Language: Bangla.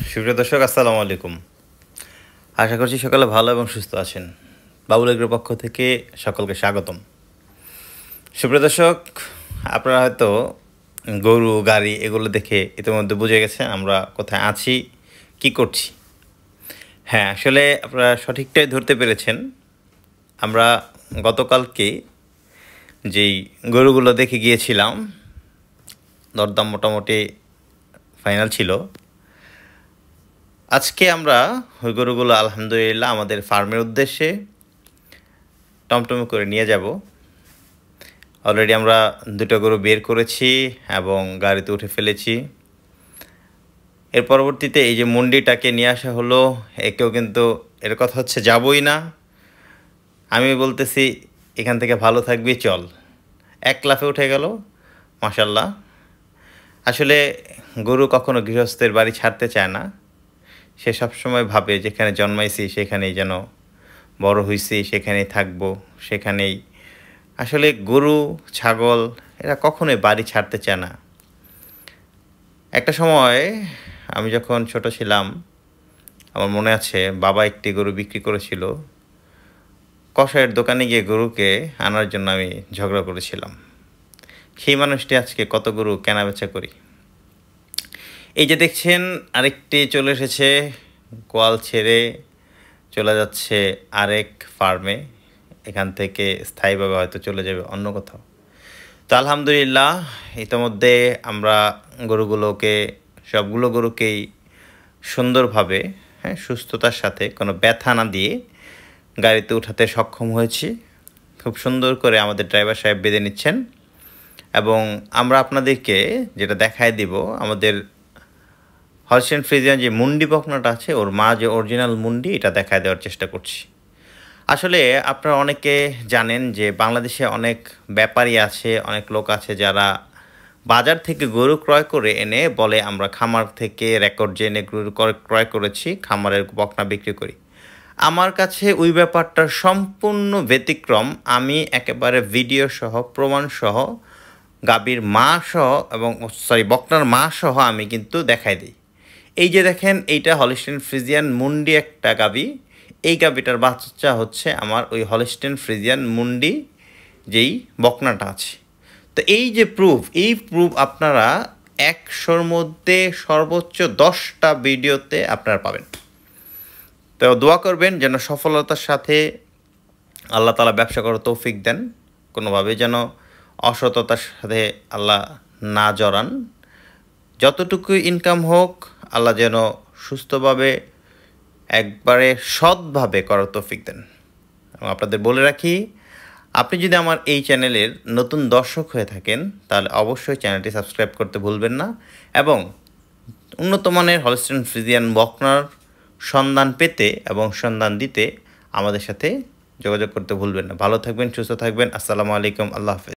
সুপ্রিয় দর্শক, আসসালামু আলাইকুম। আশা করছি সকালে ভালো এবং সুস্থ আছেন। বাবুল এগ্রোর পক্ষ থেকে সকলকে স্বাগতম। সুপ্রিয় দর্শক, আপনারা হয়তো গরু, গাড়ি এগুলো দেখে ইতিমধ্যে বুঝে গেছেন আমরা কোথায় আছি, কি করছি। হ্যাঁ, আসলে আপনারা সঠিকটাই ধরতে পেরেছেন। আমরা গতকালকে যেই গরুগুলো দেখে গিয়েছিলাম, দরদাম মোটামুটি ফাইনাল ছিল। আজকে আমরা ওই গরুগুলো আলহামদুলিল্লাহ আমাদের ফার্মের উদ্দেশ্যে টমটমে করে নিয়ে যাব। অলরেডি আমরা দুটো গরু বের করেছি এবং গাড়িতে উঠে ফেলেছি। এর পরবর্তীতে এই যে মুন্ডিটাকে নিয়ে আসা হলো, একেও কিন্তু এর কথা হচ্ছে যাবই না। আমি বলতেছি এখান থেকে ভালো থাকবি, চল। এক লাফে উঠে গেল, মাশাল্লাহ। আসলে গরু কখনো গৃহস্থের বাড়ি ছাড়তে চায় না। সে সবসময় ভাবে যেখানে জন্মাইছি সেখানেই যেন বড় হইছি, সেখানেই থাকবো, সেখানেই। আসলে গরু, ছাগল এরা কখনোই বাড়ি ছাড়তে চায় না। একটা সময় আমি যখন ছোট ছিলাম, আমার মনে আছে বাবা একটি গরু বিক্রি করেছিল। কসাইয়ের দোকানে গিয়ে গরুকে আনার জন্য আমি ঝগড়া করেছিলাম। সেই মানুষটি আজকে কত গরু কেনাবেচা করি। এই যে দেখছেন আরেকটি চলে এসেছে, গোয়াল ছেড়ে চলে যাচ্ছে আরেক ফার্মে। এখান থেকে স্থায়ীভাবে হয়তো চলে যাবে অন্য কোথাও। তো আলহামদুলিল্লাহ ইতিমধ্যে আমরা সবগুলো গরুকেই সুন্দরভাবে, সুস্থতার সাথে কোনো ব্যথা না দিয়ে গাড়িতে উঠাতে সক্ষম হয়েছি। খুব সুন্দর করে আমাদের ড্রাইভার সাহেব বেঁধে নিচ্ছেন এবং আমরা আপনাদেরকে যেটা দেখায় দিব, আমাদের হলস্টাইন ফ্রিজিয়ান যে মুন্ডি বকনাটা আছে, ওর মা যে অরিজিনাল মুন্ডি, এটা দেখায় দেওয়ার চেষ্টা করছি। আসলে আপনারা অনেকে জানেন যে বাংলাদেশে অনেক ব্যাপারী আছে, অনেক লোক আছে যারা বাজার থেকে গরু ক্রয় করে এনে বলে আমরা খামার থেকে রেকর্ড জেনে গরু ক্রয় করেছি, খামারের বকনা বিক্রি করি। আমার কাছে ওই ব্যাপারটা সম্পূর্ণ ব্যতিক্রম। আমি একেবারে ভিডিও সহ, প্রমাণ সহ, গাভীর মা সহ এবং বকনার মা সহ আমি কিন্তু দেখাই দিই। এই যে দেখেন, এইটা হলস্টাইন ফ্রিজিয়ান মুন্ডি একটা গাভী। এই গাভীটার বাচ্চা হচ্ছে আমার ওই হলস্টাইন ফ্রিজিয়ান মুন্ডি যেই বকনাটা আছে। তো এই যে এই প্রুফ আপনারা 100-র মধ্যে সর্বোচ্চ 10টা ভিডিওতে আপনারা পাবেন। তো দোয়া করবেন যেন সফলতার সাথে আল্লাহ তাআলা ব্যবসা করার তৌফিক দেন, কোনোভাবে যেন অসততার সাথে আল্লাহ না জড়ান। যতটুকু ইনকাম হোক আল্লাহ যেন সুস্থভাবে, একবারে সৎভাবে করার তৌফিক দেন। এবং আপনাদের বলে রাখি, আপনি যদি আমার এই চ্যানেলের নতুন দর্শক হয়ে থাকেন তাহলে অবশ্যই চ্যানেলটি সাবস্ক্রাইব করতে ভুলবেন না এবং উন্নত মানের হলস্টাইন ফ্রিজিয়ান বকনার সন্ধান পেতে এবং সন্ধান দিতে আমাদের সাথে যোগাযোগ করতে ভুলবেন না। ভালো থাকবেন, সুস্থ থাকবেন। আসসালামু আলাইকুম, আল্লাহ হাফেজ।